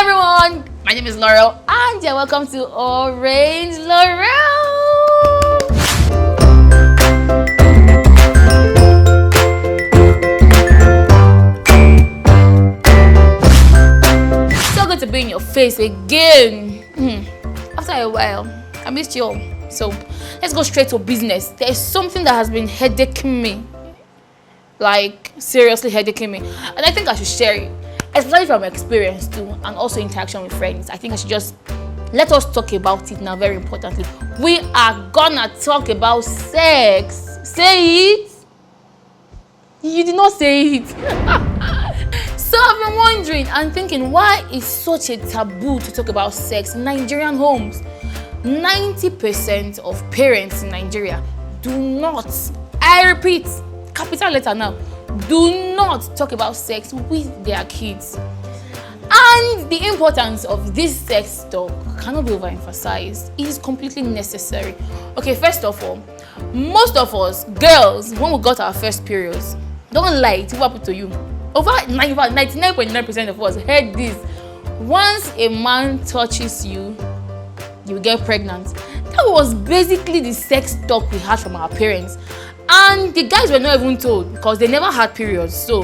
everyone, my name is Laurel and you're welcome to Orange Laurel. So good to be in your face again. After a while, I missed you all. So let's go straight to business. There's something that has been headaching me. Like seriously headaching me. And I think I should share it. Especially from experience too, and also interaction with friends. I think I should just let us talk about it now. Very importantly, we are gonna talk about sex. Say it. You did not say it. So I've been wondering and thinking, why is such a taboo to talk about sex in Nigerian homes? 90% of parents in Nigeria do not, I repeat, capital letter now, do not talk about sex with their kids. And the importance of this sex talk cannot be overemphasized. It is completely necessary. Okay, first of all, most of us girls, when we got our first periods, don't lie, it will happen to you. Over 99.9% of us heard this. Once a man touches you, you get pregnant. That was basically the sex talk we had from our parents. And the guys were not even told because they never had periods. So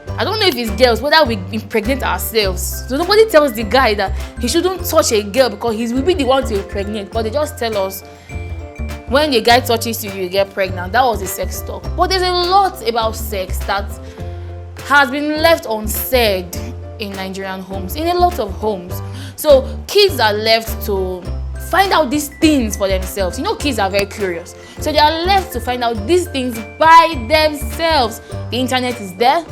I don't know if it's girls, whether we impregnate ourselves. So nobody tells the guy that he shouldn't touch a girl because he will be the one to impregnate. But they just tell us when the guy touches you, you get pregnant. That was the sex talk. But there's a lot about sex that has been left unsaid in Nigerian homes, in a lot of homes. So kids are left to find out these things for themselves. You know, kids are very curious. So they are left to find out these things by themselves. The internet is there,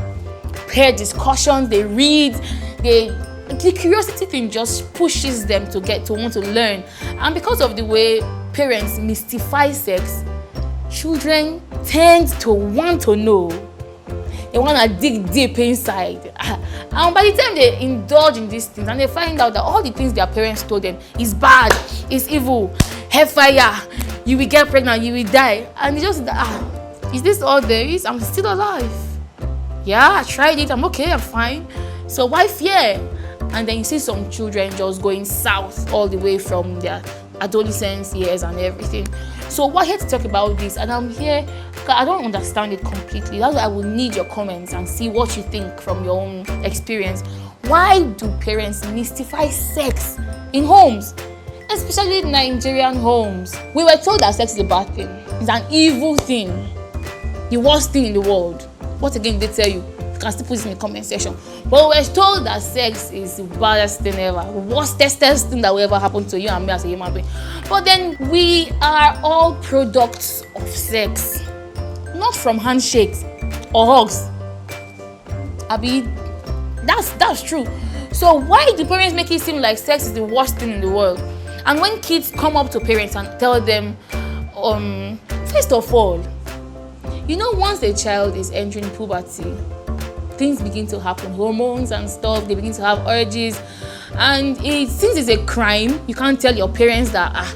peer discussions, they read, the curiosity thing just pushes them to want to learn. And because of the way parents mystify sex, children tend to want to know. They want to dig deep inside. And by the time they indulge in these things and they find out that all the things their parents told them is bad, is evil, hellfire, you will get pregnant, you will die. And they just, is this all there is? I'm still alive. Yeah, I tried it, I'm okay, I'm fine. So why fear? And then you see some children just going south all the way from their adolescence years and everything. So we're here to talk about this, and I'm here because I don't understand it completely. That's why I will need your comments and see what you think from your own experience. Why do parents mystify sex in homes, especially Nigerian homes? We were told that sex is a bad thing. It's an evil thing, the worst thing in the world. What again did they tell you? You can still put it in the comment section. But we were told that sex is the baddest thing ever, the worstest thing that will ever happen to you and me as a human being. But then we are all products of sex, not from handshakes or hugs. Abi, that's true. So why do parents make it seem like sex is the worst thing in the world? And when kids come up to parents and tell them, first of all, you know, once a child is entering puberty, things begin to happen, hormones and stuff, they begin to have urges. And since it's a crime, you can't tell your parents that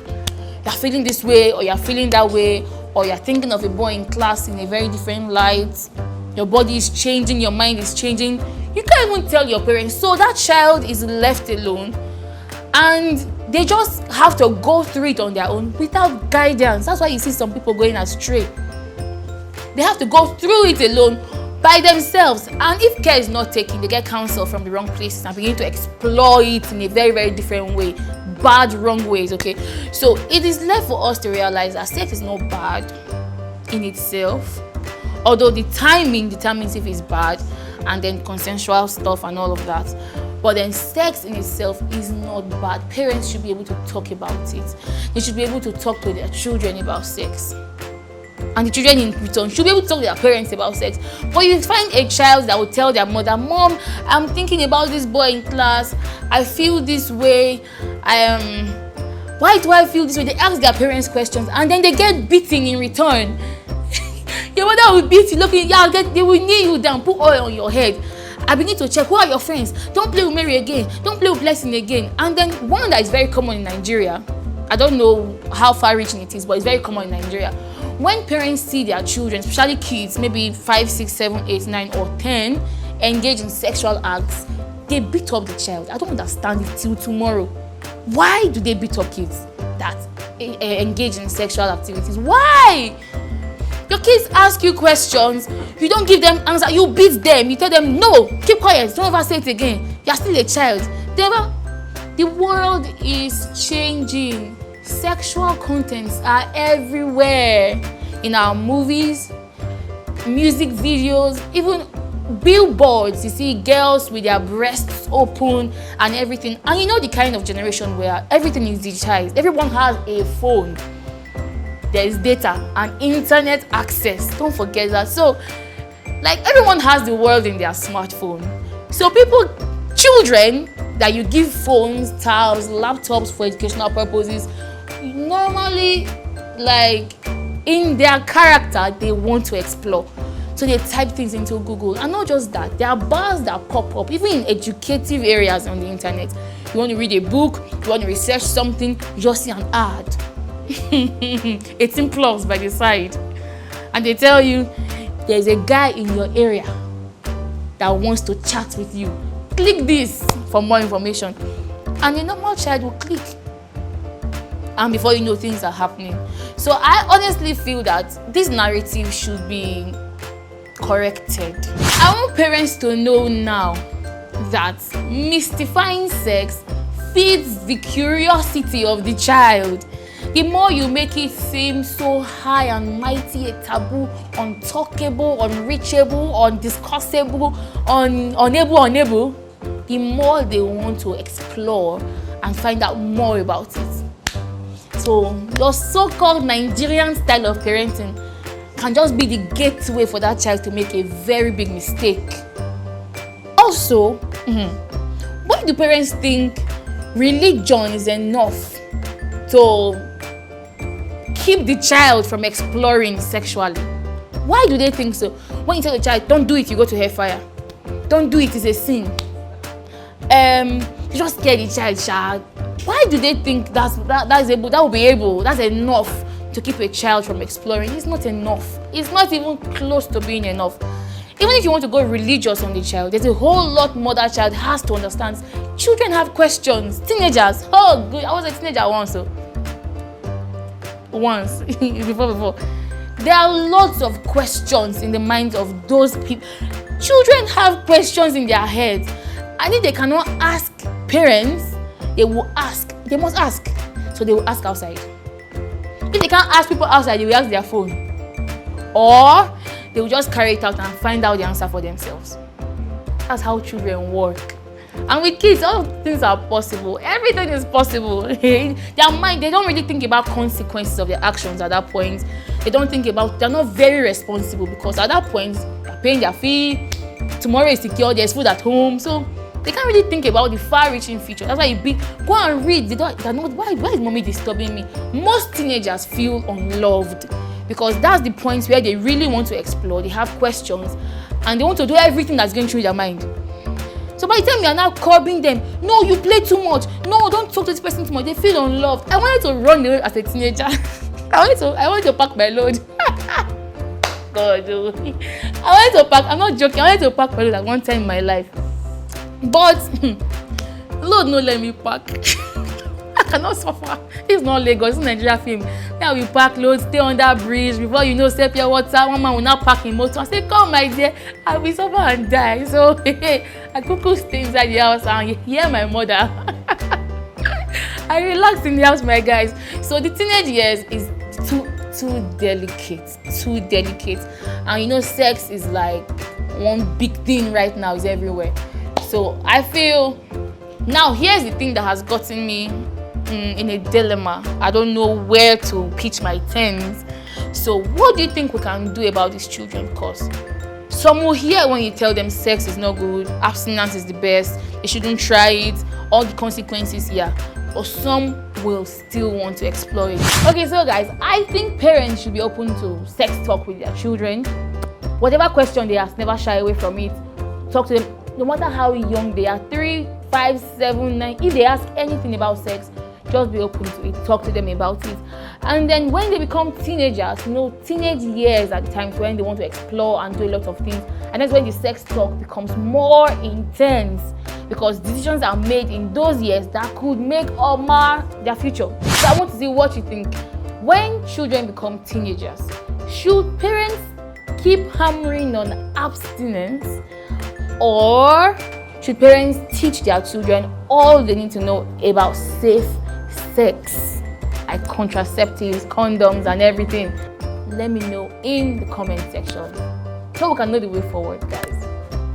you're feeling this way or you're feeling that way, or you're thinking of a boy in class in a very different light. Your body is changing, your mind is changing. You can't even tell your parents. So that child is left alone and they just have to go through it on their own without guidance. That's why you see some people going astray. They have to go through it alone by themselves, and if care is not taken, they get counsel from the wrong places and begin to explore it in a very, very different way, bad, wrong ways. Okay, so it is left for us to realize that sex is not bad in itself, although the timing determines if it's bad, and then consensual stuff and all of that. But then sex in itself is not bad. Parents should be able to talk about it. They should be able to talk to their children about sex. And the children in return should be able to talk to their parents about sex. But you find a child that will tell their mother, Mom, I'm thinking about this boy in class. I feel this way. Why do I feel this way? They ask their parents questions and then they get beaten in return. Your mother will beat you. Look, they will kneel you down, put oil on your head. I begin to check, who are your friends? Don't play with Mary again. Don't play with Blessing again. And then one that is very common in Nigeria, I don't know how far-reaching it is, but it's very common in Nigeria. When parents see their children, especially kids, maybe 5, 6, 7, 8, 9, or 10, engage in sexual acts, they beat up the child. I don't understand it till tomorrow. Why do they beat up kids that engage in sexual activities? Why? Your kids ask you questions, you don't give them answer, you beat them, you tell them no, keep quiet, don't ever say it again. You're still a child. The world is changing. Sexual contents are everywhere in our movies, music videos, even billboards. You see girls with their breasts open and everything. And you know the kind of generation where everything is digitized. Everyone has a phone. There is data and internet access. Don't forget that. So, like, everyone has the world in their smartphone. So children that you give phones, tabs, laptops for educational purposes, normally, like, in their character, they want to explore. So they type things into Google. And not just that, there are bars that pop up, even in educative areas on the internet. You want to read a book, you want to research something, you just see an ad. 18 plus by the side. And they tell you, there's a guy in your area that wants to chat with you. Click this for more information. And a normal child will click. And before you know, things are happening. So I honestly feel that this narrative should be corrected. I want parents to know now that mystifying sex feeds the curiosity of the child. The more you make it seem so high and mighty, a taboo, untalkable, unreachable, undiscussable, unable, the more they want to explore and find out more about it. So your so-called Nigerian style of parenting can just be the gateway for that child to make a very big mistake. Also, why do parents think religion is enough to keep the child from exploring sexually? Why do they think so? When you tell the child, don't do it, you go to hellfire. Don't do it, it's a sin. You just scare the child. Why do they think that's enough to keep a child from exploring? It's not enough. It's not even close to being enough. Even if you want to go religious on the child, there's a whole lot more that child has to understand. Children have questions. Teenagers, oh good, I was a teenager once before. There are lots of questions in the minds of those people. Children have questions in their heads, and if they cannot ask parents, they must ask. So they will ask outside. If they can't ask people outside, they will ask their phone, or they will just carry it out and find out the answer for themselves. That's how children work. And with kids, all things are possible. Everything is possible. Their mind, they don't really think about consequences of their actions at that point. They're not very responsible, because at that point, they're paying their fee. Tomorrow is secure, there's food at home. So they can't really think about the far-reaching future. That's why go and read. Why is mommy disturbing me? Most teenagers feel unloved, because that's the point where they really want to explore. They have questions, and they want to do everything that's going through their mind. So by the time you are now curbing them, no, you play too much. No, don't talk to this person too much. They feel unloved. I wanted to run away as a teenager. I wanted to pack my load. God, I wanted to pack. I'm not joking. I wanted to pack my load at one time in my life. But Lord no let me pack. I cannot suffer. It's not Lagos, it's Nigeria film. Now we pack loads, stay on that bridge. Before you know, step your water, one man will not pack in motor. I say, come my dear, I will suffer and die. So I could stay inside the house and hear my mother. I relax in the house, my guys. So the teenage years is too delicate. And you know, sex is like one big thing right now, is everywhere. So I feel, now here's the thing that has gotten me in a dilemma. I don't know where to pitch my tens. So what do you think we can do about these children? Because some will hear when you tell them sex is not good, abstinence is the best, they shouldn't try it, all the consequences here. Or some will still want to explore it. Okay, so guys, I think parents should be open to sex talk with their children. Whatever question they ask, never shy away from it. Talk to them, no matter how young they are, 3, 5, 7, 9. If they ask anything about sex, just be open to it. Talk to them about it. And then when they become teenagers, you know, teenage years are the times when they want to explore and do a lot of things. And that's when the sex talk becomes more intense. because decisions are made in those years that could make or mar their future. So I want to see what you think. When children become teenagers, should parents keep hammering on abstinence, or should parents teach their children all they need to know about safe sex, like contraceptives, condoms, and everything? Let me know in the comment section so we can know the way forward, guys.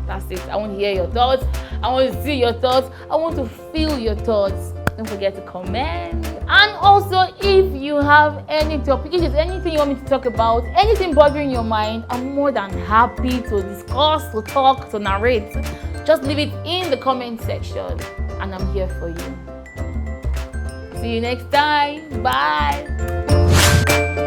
That's it. I want to hear your thoughts. I want to see your thoughts. I want to feel your thoughts. Don't forget to comment. And also, if you have any topic, if there's anything you want me to talk about, anything bothering your mind, I'm more than happy to discuss, to talk, to narrate. Just leave it in the comment section, and I'm here for you. See you next time. Bye.